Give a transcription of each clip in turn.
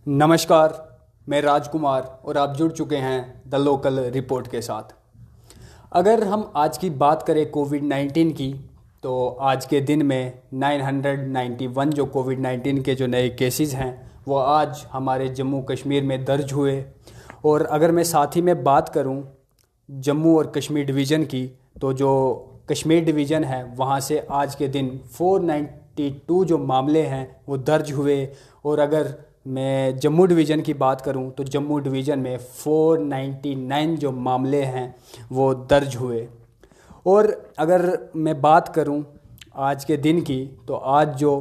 नमस्कार। मैं राजकुमार और आप जुड़ चुके हैं द लोकल रिपोर्ट के साथ। अगर हम आज की बात करें कोविड-19 की, तो आज के दिन में 991 जो कोविड-19 के जो नए केसेस हैं वो आज हमारे जम्मू कश्मीर में दर्ज हुए। और अगर मैं साथ ही में बात करूं जम्मू और कश्मीर डिवीज़न की, तो जो कश्मीर डिवीज़न है वहां से आज के दिन 492 जो मामले हैं वो दर्ज हुए। और अगर मैं जम्मू डिवीज़न की बात करूं तो जम्मू डिवीज़न में 499 जो मामले हैं वो दर्ज हुए। और अगर मैं बात करूं आज के दिन की, तो आज जो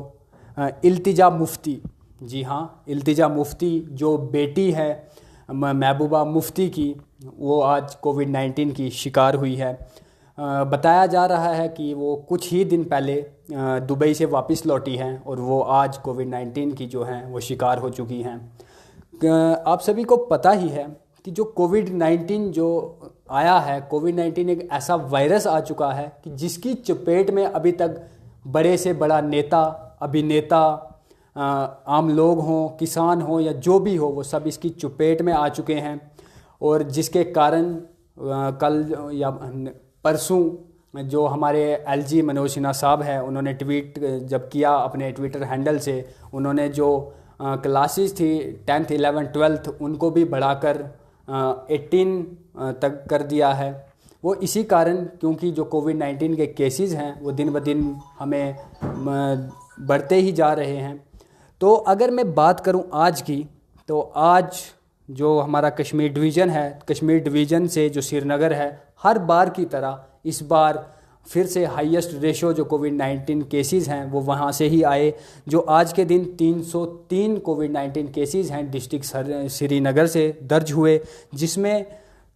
इल्तिजा मुफ्ती, जी हाँ, इल्तिजा मुफ्ती जो बेटी है महबूबा मुफ्ती की, वो आज कोविड-19 की शिकार हुई है। बताया जा रहा है कि वो कुछ ही दिन पहले दुबई से वापस लौटी हैं और वो आज कोविड-19 की जो हैं वो शिकार हो चुकी हैं। आप सभी को पता ही है कि जो कोविड-19 जो आया है, कोविड-19 एक ऐसा वायरस आ चुका है कि जिसकी चपेट में अभी तक बड़े से बड़ा नेता, अभिनेता, आम लोग हों, किसान हों या जो भी हो, वो सब इसकी चपेट में आ चुके हैं। और जिसके कारण कल या परसों जो हमारे एलजी मनोज सिन्हा साहब हैं, उन्होंने ट्वीट जब किया अपने ट्विटर हैंडल से, उन्होंने जो क्लासेस थी 10th 11th 12th उनको भी बढ़ाकर 18 तक कर दिया है। वो इसी कारण, क्योंकि जो कोविड-19 के केसेस हैं वो दिन ब दिन हमें बढ़ते ही जा रहे हैं। तो अगर मैं बात करूं आज की, तो आज जो हमारा कश्मीर डिवीज़न है, कश्मीर डिवीज़न से जो श्रीनगर है, हर बार की तरह इस बार फिर से हाईएस्ट रेशो जो कोविड-19 केसेस हैं वो वहाँ से ही आए। जो आज के दिन 303 कोविड-19 केसेस हैं डिस्ट्रिक्ट श्रीनगर से दर्ज हुए, जिसमें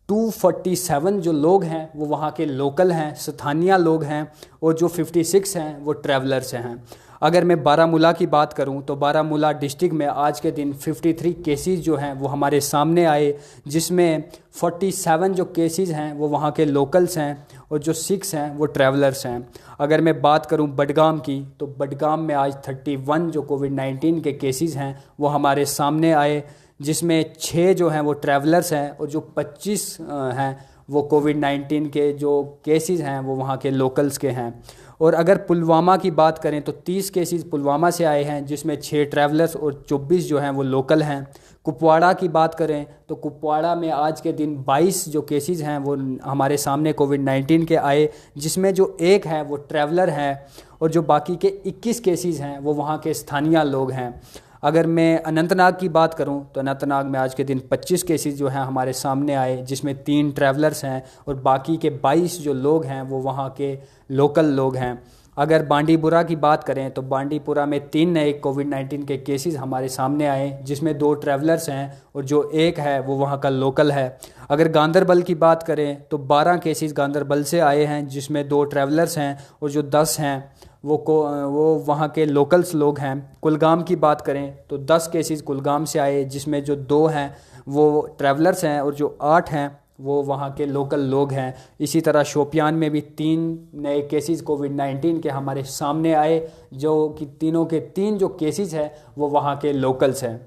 247 जो लोग हैं वो वहाँ के लोकल हैं, स्थानीय लोग हैं, और जो 56 हैं वो ट्रैवलर्स हैं। अगर मैं बारामूला की बात करूं तो बारामूला डिस्ट्रिक्ट में आज के दिन 53 केसेस जो हैं वो हमारे सामने आए, जिसमें 47 जो केसेस हैं वो वहाँ के लोकल्स हैं और जो 6 हैं वो ट्रैवलर्स हैं। अगर मैं बात करूं बडगाम की, तो बडगाम में आज 31 जो कोविड-19 के केसेस हैं वो हमारे सामने आए, जिसमें 6 जो हैं वो ट्रैवलर्स हैं और जो 25 हैं वो कोविड-19 के जो केसेस हैं वो वहाँ के लोकल्स के हैं। और अगर पुलवामा की बात करें तो 30 केसेस पुलवामा से आए हैं, जिसमें 6 ट्रैवलर्स और 24 जो हैं वो लोकल हैं। कुपवाड़ा की बात करें तो कुपवाड़ा में आज के दिन 22 जो केसेस हैं वो हमारे सामने कोविड-19 के आए, जिसमें जो एक है वो ट्रैवलर है और जो बाकी के 21 केसेस हैं वो वहाँ के स्थानीय लोग हैं। अगर मैं अनंतनाग की बात करूं तो अनंतनाग में आज के दिन 25 केसेस जो हैं हमारे सामने आए, जिसमें 3 ट्रैवलर्स हैं और बाकी के 22 जो लोग हैं वो वहाँ के लोकल लोग हैं। अगर बांडीपुरा की बात करें तो बांडीपुरा में 3 नए कोविड-19 के केसेस हमारे सामने आए, जिसमें 2 ट्रैवलर्स हैं और जो एक है वो वहाँ का लोकल है। अगर गांदरबल की बात करें तो 12 केसेस गांदरबल से आए हैं, जिसमें 2 ट्रैवलर्स हैं और जो 10 हैं वो वहाँ के लोकल्स लोग हैं। कुलगाम की बात करें तो 10 केसेस कुलगाम से आए, जिसमें जो 2 हैं वो ट्रैवलर्स हैं और जो 8 हैं वो वहाँ के लोकल लोग हैं। इसी तरह शोपियान में भी 3 नए केसेस कोविड-19 के हमारे सामने आए, जो कि तीनों के 3 जो केसेस हैं वो वहाँ के लोकल्स हैं।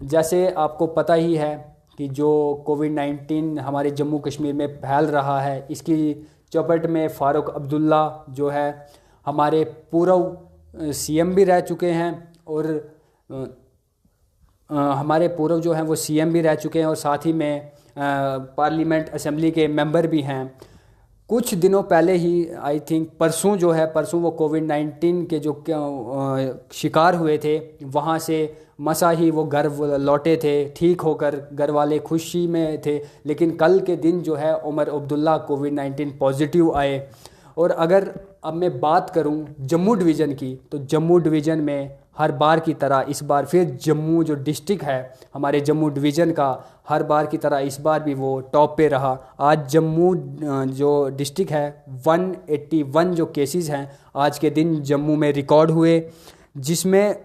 जैसे आपको पता ही है कि जो कोविड-19 हमारे जम्मू कश्मीर में फैल रहा है, इसकी चपेट में फ़ारूक अब्दुल्ला जो है हमारे पूर्व सीएम भी रह चुके हैं और हमारे पूर्व जो हैं वो सीएम भी रह चुके हैं और साथ ही में पार्लियामेंट असेंबली के मेंबर भी हैं। कुछ दिनों पहले ही आई थिंक परसों वो कोविड-19 के जो शिकार हुए थे, वहाँ से मसा ही वो घर लौटे थे ठीक होकर, घर वाले खुशी में थे। लेकिन कल के दिन जो है उमर अब्दुल्ला कोविड-19 पॉजिटिव आए। और अगर अब मैं बात करूं जम्मू डिवीज़न की, तो जम्मू डिवीज़न में हर बार की तरह इस बार फिर जम्मू जो डिस्ट्रिक्ट है हमारे जम्मू डिवीज़न का, हर बार की तरह इस बार भी वो टॉप पे रहा। आज जम्मू जो डिस्ट्रिक्ट है 181 जो केसेस हैं आज के दिन जम्मू में रिकॉर्ड हुए, जिसमें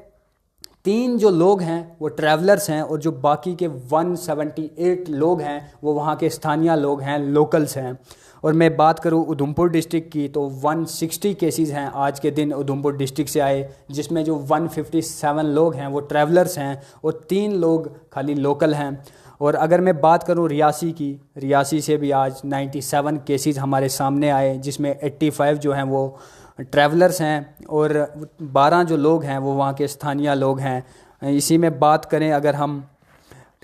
3 जो लोग हैं वो ट्रैवलर्स हैं और जो बाकी के 178 लोग हैं वो वहाँ के स्थानीय लोग हैं, लोकल्स हैं। और मैं बात करूं उधमपुर डिस्ट्रिक्ट की तो 160 केसेस हैं आज के दिन उधमपुर डिस्ट्रिक्ट से आए, जिसमें जो 157 लोग हैं वो ट्रैवलर्स हैं और 3 लोग खाली लोकल हैं। और अगर मैं बात करूं रियासी की, रियासी से भी आज 97 केसेस हमारे सामने आए, जिसमें 85 जो हैं वो ट्रैवलर्स हैं और 12 जो लोग हैं वो वहाँ के स्थानीय लोग हैं। इसी में बात करें अगर हम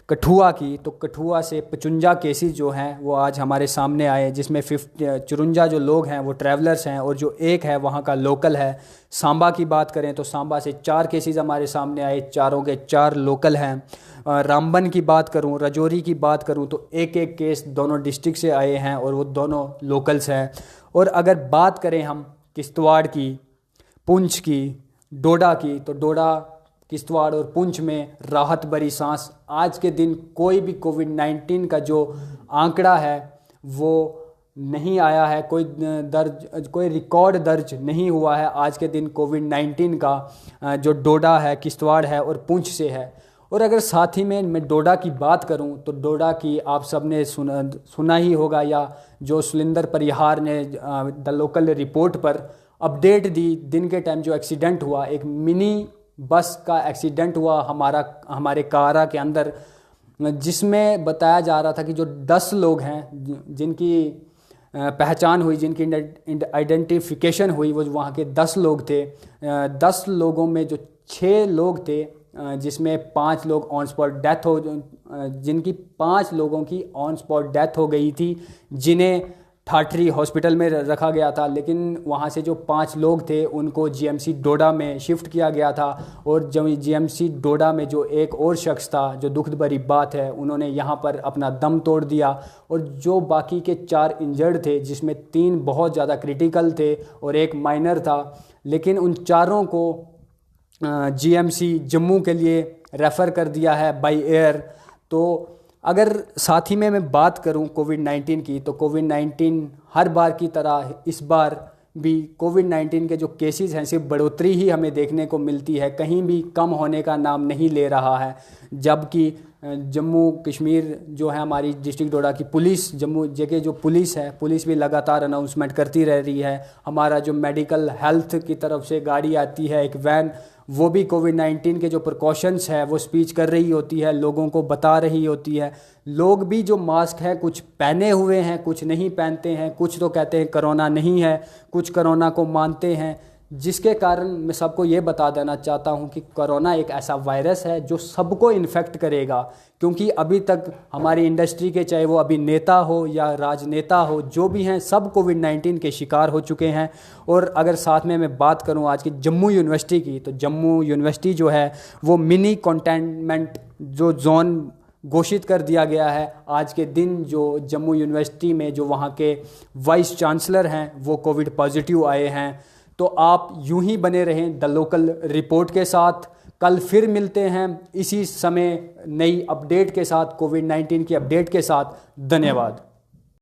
कठुआ की, तो कठुआ से 55 केसेस जो हैं वो आज हमारे सामने आए, जिसमें 54 जो लोग हैं वो ट्रैवलर्स हैं और जो एक है वहाँ का लोकल है। सांबा की बात करें तो सांबा से 4 केसेस हमारे सामने आए, चारों के 4 लोकल हैं। रामबन की बात करूँ, राजौरी की बात करूँ तो एक एक केस दोनों डिस्ट्रिक्ट से आए हैं और वो दोनों लोकल्स हैं। और अगर बात करें हम किश्तवाड़ की, पुंछ की, डोडा की, तो डोडा, किश्तवाड़ और पुंछ में राहत भरी सांस। आज के दिन कोई भी कोविड-19 का जो आंकड़ा है वो नहीं आया है, कोई रिकॉर्ड दर्ज नहीं हुआ है आज के दिन कोविड-19 का, जो डोडा है, किश्तवाड़ है और पुंछ से है। और अगर साथ ही में मैं डोडा की बात करूं तो डोडा की आप सब ने सुना ही होगा, या जो सुलिंदर परिहार ने द लोकल रिपोर्ट पर अपडेट दी, दिन के टाइम जो एक्सीडेंट हुआ, एक मिनी बस का एक्सीडेंट हुआ हमारे कारा के अंदर, जिसमें बताया जा रहा था कि जो 10 लोग हैं जिनकी पहचान हुई, जिनकी आइडेंटिफिकेशन हुई, वो वहाँ के 10 लोग थे। 10 लोगों में जो 6 लोग थे, जिसमें 5 लोग ऑन स्पॉट डेथ जिनकी 5 लोगों की ऑन स्पॉट डेथ हो गई थी, जिन्हें ठाठरी हॉस्पिटल में रखा गया था। लेकिन वहाँ से जो 5 लोग थे उनको जीएमसी डोडा में शिफ्ट किया गया था। और जब जीएमसी डोडा में जो एक और शख्स था, जो दुखद भरी बात है, उन्होंने यहाँ पर अपना दम तोड़ दिया। और जो बाकी के 4 इंजर्ड थे, जिसमें 3 बहुत ज़्यादा क्रिटिकल थे और एक माइनर था, लेकिन उन चारों को जीएमसी जम्मू के लिए रेफ़र कर दिया है बाय एयर। तो अगर साथ ही में मैं बात करूं कोविड-19 की, तो कोविड-19 हर बार की तरह इस बार भी कोविड-19 के जो केसेस हैं सिर्फ बढ़ोतरी ही हमें देखने को मिलती है, कहीं भी कम होने का नाम नहीं ले रहा है। जबकि जम्मू कश्मीर जो है, हमारी डिस्ट्रिक्ट डोडा की पुलिस, जम्मू जेके जो पुलिस है, पुलिस भी लगातार अनाउंसमेंट करती रह रही है। हमारा जो मेडिकल हेल्थ की तरफ से गाड़ी आती है, एक वैन, वो भी कोविड-19 के जो प्रिकॉशंस है वो स्पीच कर रही होती है, लोगों को बता रही होती है। लोग भी जो मास्क है कुछ पहने हुए हैं, कुछ नहीं पहनते हैं, कुछ तो कहते हैं कोरोना नहीं है, कुछ कोरोना को मानते हैं। जिसके कारण मैं सबको ये बता देना चाहता हूँ कि कोरोना एक ऐसा वायरस है जो सबको इन्फेक्ट करेगा, क्योंकि अभी तक हमारी इंडस्ट्री के, चाहे वो अभिनेता हो या राजनेता हो, जो भी हैं, सब कोविड-19 के शिकार हो चुके हैं। और अगर साथ में मैं बात करूं आज की जम्मू यूनिवर्सिटी की, तो जम्मू यूनिवर्सिटी जो है वो मिनी कंटेनमेंट जो जोन घोषित कर दिया गया है। आज के दिन जो जम्मू यूनिवर्सिटी में जो वहाँ के वाइस चांसलर हैं वो कोविड पॉजिटिव आए हैं। तो आप यूं ही बने रहें द लोकल रिपोर्ट के साथ। कल फिर मिलते हैं इसी समय नई अपडेट के साथ, कोविड-19 की अपडेट के साथ। धन्यवाद।